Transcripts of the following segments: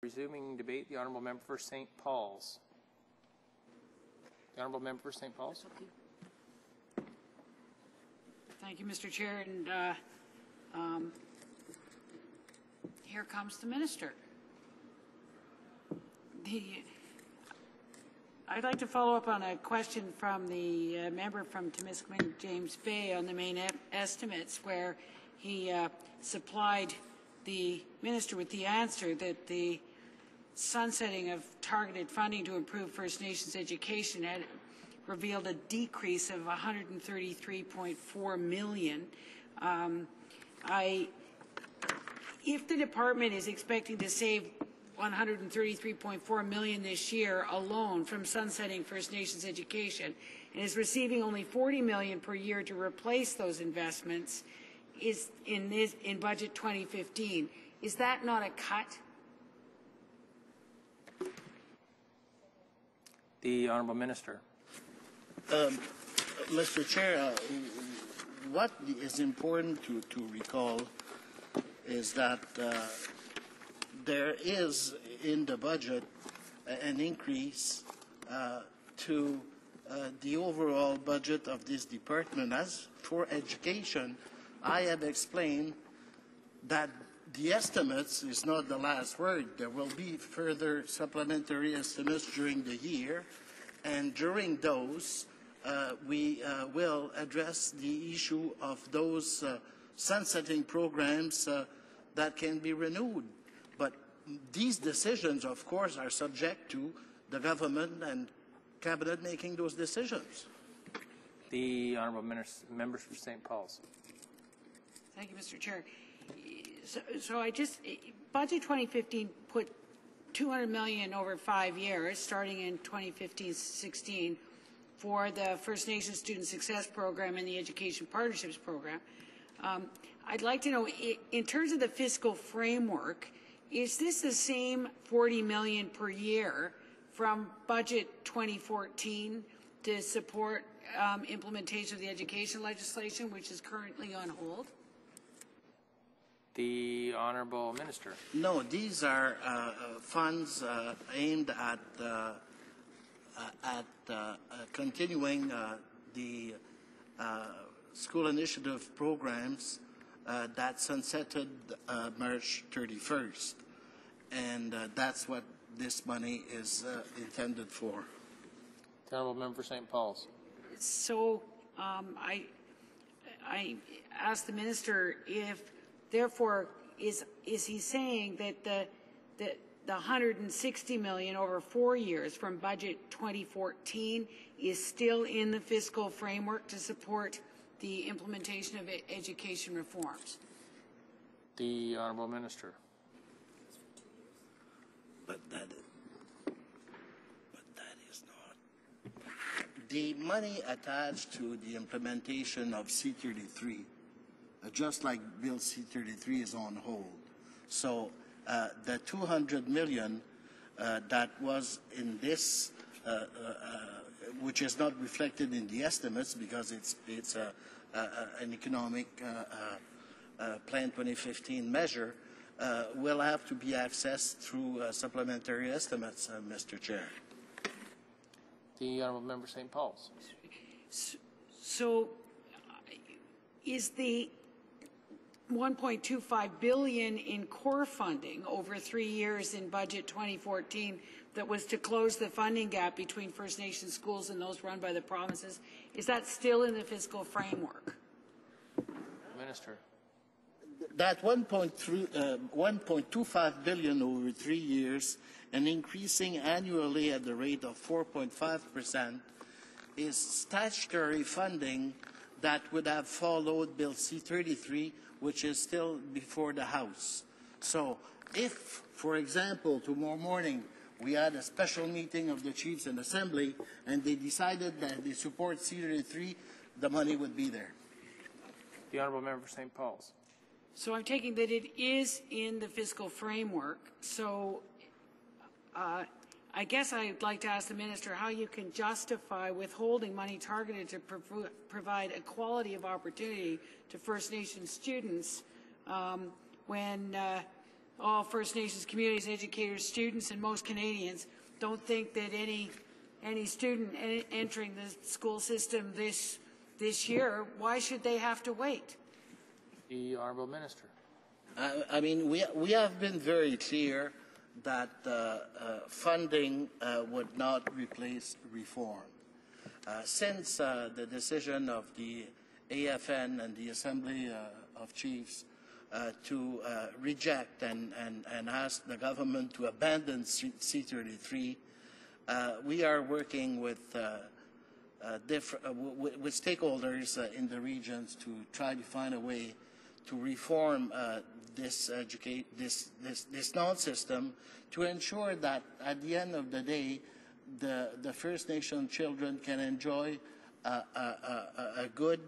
Resuming debate, the Honourable Member for St. Paul's. The Honourable Member for St. Paul's. Thank you, Mr. Chair. And here comes the Minister. I'd like to follow up on a question from the member from Timiskaming, James Bay, on the main estimates, where he supplied the Minister with the answer that the sunsetting of targeted funding to improve First Nations education had revealed a decrease of $133.4 million. If the department is expecting to save $133.4 million this year alone from sunsetting First Nations education, and is receiving only $40 million per year to replace those investments, is in budget 2015, is that not a cut? The Honourable Minister. Mr. Chair, what is important to recall is that there is in the budget an increase to the overall budget of this department. As for education, I have explained that the estimates is not the last word. There will be further supplementary estimates during the year, and during those we will address the issue of those sunsetting programs that can be renewed. But these decisions, of course, are subject to the government and cabinet making those decisions. The Honourable Members for St. Paul's. Thank you, Mr. Chair. So budget 2015 put $200 million over 5 years, starting in 2015-16, for the First Nations Student Success Program and the Education Partnerships Program. I'd like to know, in terms of the fiscal framework, is this the same $40 million per year from budget 2014 to support implementation of the education legislation, which is currently on hold? The Honourable Minister. No, these are funds aimed at continuing the school initiative programs that sunsetted March 31st, and that's what this money is intended for. The Honourable Member for St. Paul's. So I asked the Minister if, therefore, is he saying that the $160 million over 4 years from budget 2014 is still in the fiscal framework to support the implementation of education reforms? The Honourable Minister. But that is not. The money attached to the implementation of C-33, just like Bill C-33 is on hold. So the $200 million that was in this, which is not reflected in the estimates because it's an economic Plan 2015 measure, will have to be accessed through supplementary estimates, Mr. Chair. The Honourable Member St. Paul's. So is the $1.25 billion in core funding over 3 years in budget 2014 that was to close the funding gap between First Nation schools and those run by the provinces, is that still in the fiscal framework? Minister. That $1.25 billion over 3 years and increasing annually at the rate of 4.5% is statutory funding that would have followed Bill C-33, which is still before the House. So if, for example, tomorrow morning we had a special meeting of the Chiefs in Assembly and they decided that they support C-33, the money would be there. The Honourable Member for St. Paul's. So I'm taking that it is in the fiscal framework. So I guess I'd like to ask the Minister how you can justify withholding money targeted to provide equality of opportunity to First Nation students when all First Nations communities, educators, students, and most Canadians don't think that any student entering the school system this year, why should they have to wait? The Honourable Minister. I mean, we have been very clear that funding would not replace reform. Since the decision of the AFN and the Assembly of Chiefs to reject and ask the government to abandon C-33, we are working with stakeholders in the regions to try to find a way to reform this non-system to ensure that at the end of the day, the First Nation children can enjoy a good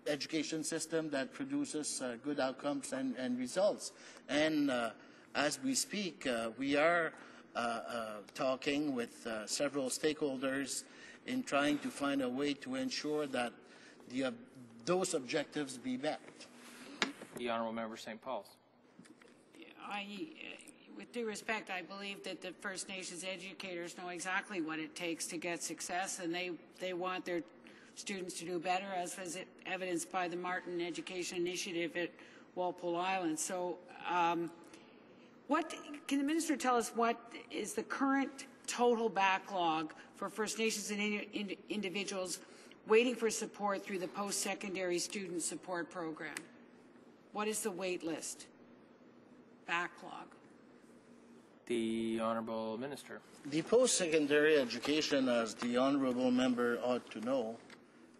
education system that produces good outcomes and results. And as we speak, we are talking with several stakeholders in trying to find a way to ensure that those objectives be met. The Honourable Member St. Paul's. With due respect, I believe that the First Nations educators know exactly what it takes to get success, and they want their students to do better, as was evidenced by the Martin Education Initiative at Walpole Island. So can the Minister tell us what is the current total backlog for First Nations and individuals waiting for support through the post-secondary student support program? What is the wait list backlog? The Honourable Minister. The post-secondary education, as the Honourable Member ought to know,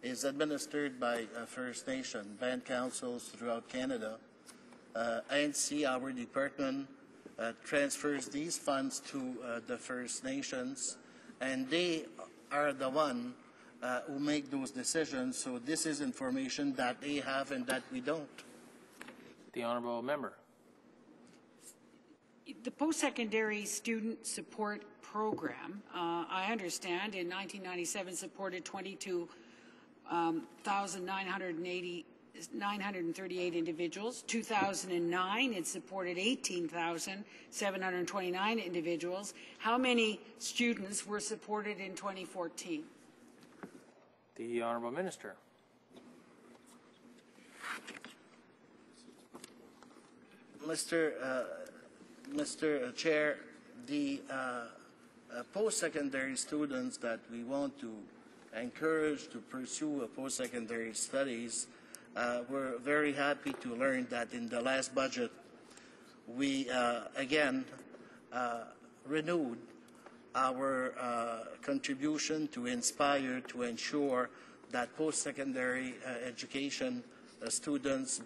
is administered by First Nation band councils throughout Canada. ANC, our department, transfers these funds to the First Nations, and they are the one who make those decisions. So this is information that they have and that we don't. The Honourable Member. The post-secondary student support program, I understand, in 1997 supported 22,938 individuals. 2009, it supported 18,729 individuals. How many students were supported in 2014? The Honourable Minister. Mr. Chair, the post-secondary students that we want to encourage to pursue post-secondary studies, we're very happy to learn that in the last budget, we again renewed our contribution to Inspire to ensure that post-secondary education students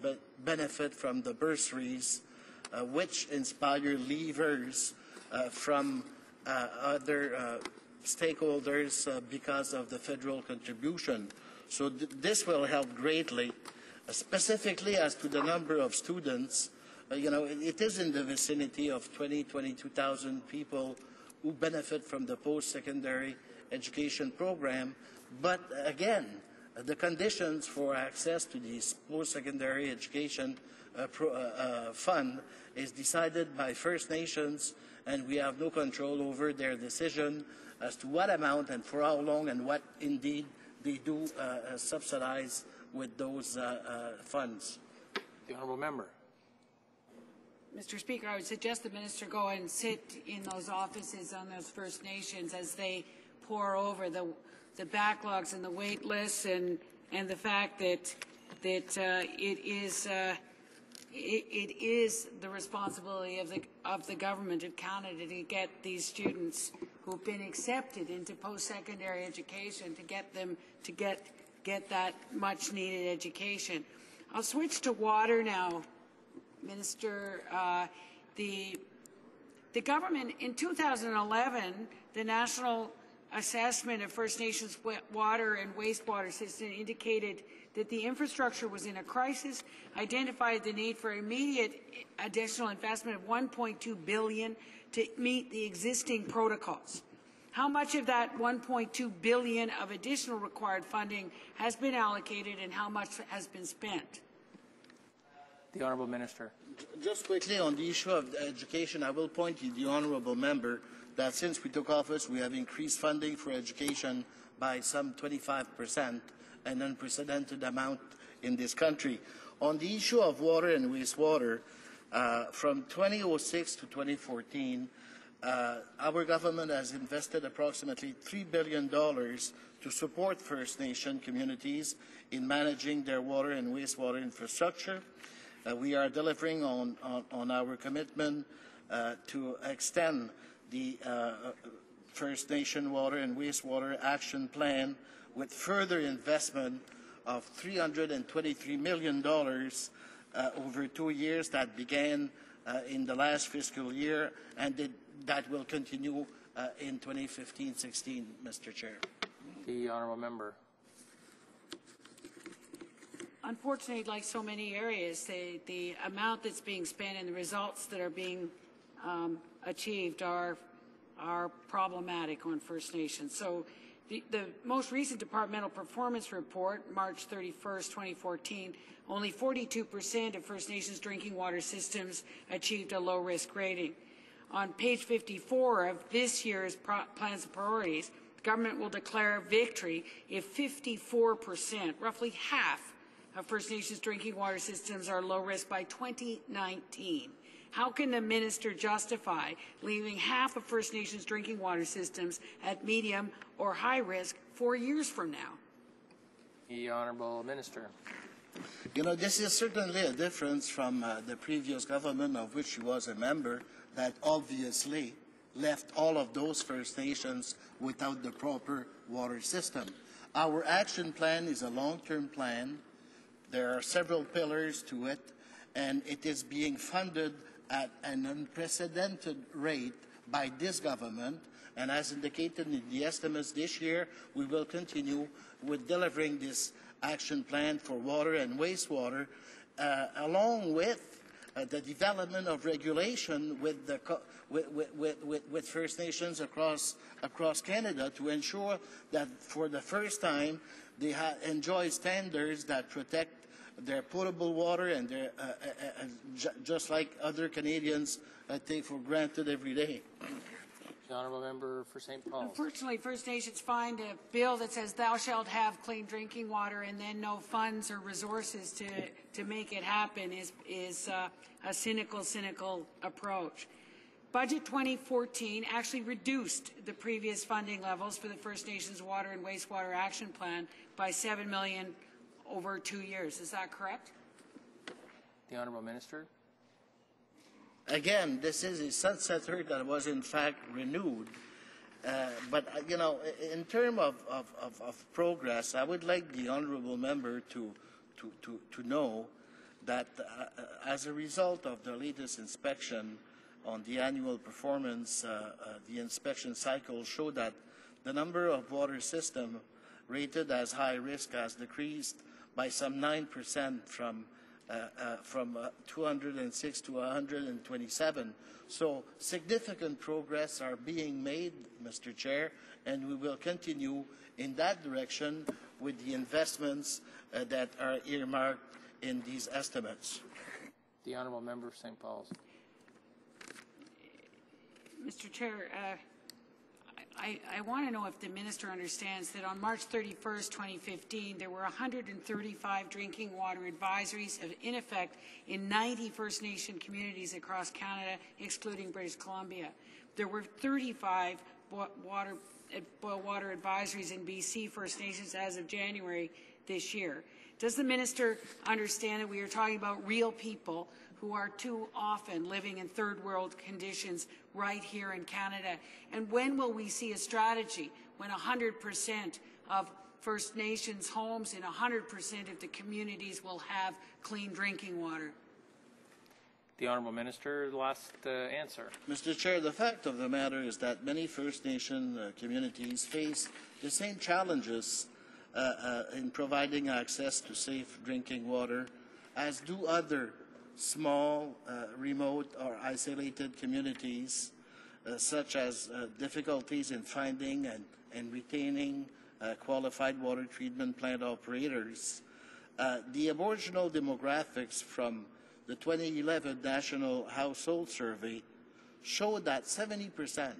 benefit from the bursaries which Inspire levers from other stakeholders because of the federal contribution. So this will help greatly, specifically as to the number of students. It is in the vicinity of 22,000 people who benefit from the post-secondary education program. But again, the conditions for access to this post-secondary education fund is decided by First Nations, and we have no control over their decision as to what amount and for how long and what indeed they do subsidize with those funds. The Honourable Member. Mr. Speaker, I would suggest the Minister go and sit in those offices on those First Nations as they pore over the backlogs and the wait lists and the fact that it is the responsibility of the government of Canada to get these students who've been accepted into post-secondary education to get them to get that much-needed education. I'll switch to water now, Minister. The government in 2011, the National Assessment of First Nations water and wastewater system indicated that the infrastructure was in a crisis, identified the need for immediate additional investment of $1.2 billion to meet the existing protocols. How much of that $1.2 billion of additional required funding has been allocated and how much has been spent? The Honourable Minister. Just quickly on the issue of education, I will point to the honourable member that since we took office, we have increased funding for education by some 25%, an unprecedented amount in this country. On the issue of water and wastewater, from 2006 to 2014, our government has invested approximately $3 billion to support First Nation communities in managing their water and wastewater infrastructure. We are delivering on our commitment to extend the First Nation Water and Wastewater Action Plan with further investment of $323 million over 2 years that began in the last fiscal year and that will continue in 2015-16, Mr. Chair. The honourable member. Unfortunately, like so many areas, the amount that's being spent and the results that are being achieved are problematic on First Nations. So the most recent departmental performance report, March 31st, 2014, only 42% of First Nations drinking water systems achieved a low-risk rating. On page 54 of this year's plans and priorities, the government will declare victory if 54%, roughly half, of First Nations drinking water systems are low risk by 2019. How can the minister justify leaving half of First Nations drinking water systems at medium or high risk 4 years from now? The honourable minister. You know, this is certainly a difference from the previous government of which he was a member that obviously left all of those First Nations without the proper water system. Our action plan is a long-term plan. There are several pillars to it, and it is being funded at an unprecedented rate by this government. And as indicated in the estimates this year, we will continue with delivering this action plan for water and wastewater, along with the development of regulation with First Nations across Canada to ensure that for the first time they enjoy standards that protect their potable water and their, just like other Canadians take for granted every day. The honourable member for St. Paul's. Unfortunately, First Nations find a bill that says thou shalt have clean drinking water and then no funds or resources to make it happen is a cynical approach. Budget 2014 actually reduced the previous funding levels for the First Nations Water and Wastewater Action Plan by $7 million over 2 years. Is that correct? The honourable minister. Again, this is a sunsetter that was in fact renewed. But, you know, in terms of progress, I would like the honourable member to know that as a result of the latest inspection on the annual performance, the inspection cycle showed that the number of water systems rated as high risk has decreased by some 9% from 206 to 127. So significant progress are being made, Mr. Chair, and we will continue in that direction with the investments that are earmarked in these estimates. The honourable member of St. Paul's. Mr. Chair, I want to know if the minister understands that on March 31st, 2015, there were 135 drinking water advisories in effect in 90 First Nation communities across Canada, excluding British Columbia. There were 35 water advisories in BC First Nations as of January this year. Does the minister understand that we are talking about real people who are too often living in third world conditions right here in Canada? And when will we see a strategy when 100% of First Nations homes and 100% of the communities will have clean drinking water? The honourable minister, the last answer. Mr. Chair, the fact of the matter is that many First Nation communities face the same challenges in providing access to safe drinking water as do other small, remote or isolated communities, such as difficulties in finding and retaining qualified water treatment plant operators. The Aboriginal demographics from the 2011 National Household Survey showed that 70%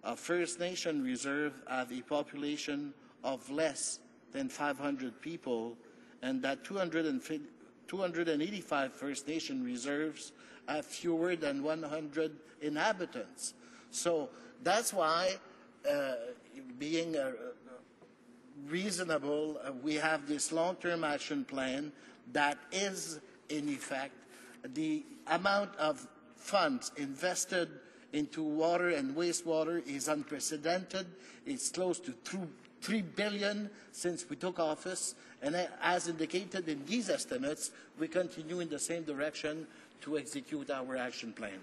of First Nation reserve have a population of less than 500 people, and that 285 First Nation reserves have fewer than 100 inhabitants. So that's why, being reasonable, we have this long-term action plan that is, in effect, the amount of funds invested into water and wastewater is unprecedented. It's close to $3 billion since we took office, and as indicated in these estimates, we continue in the same direction to execute our action plan.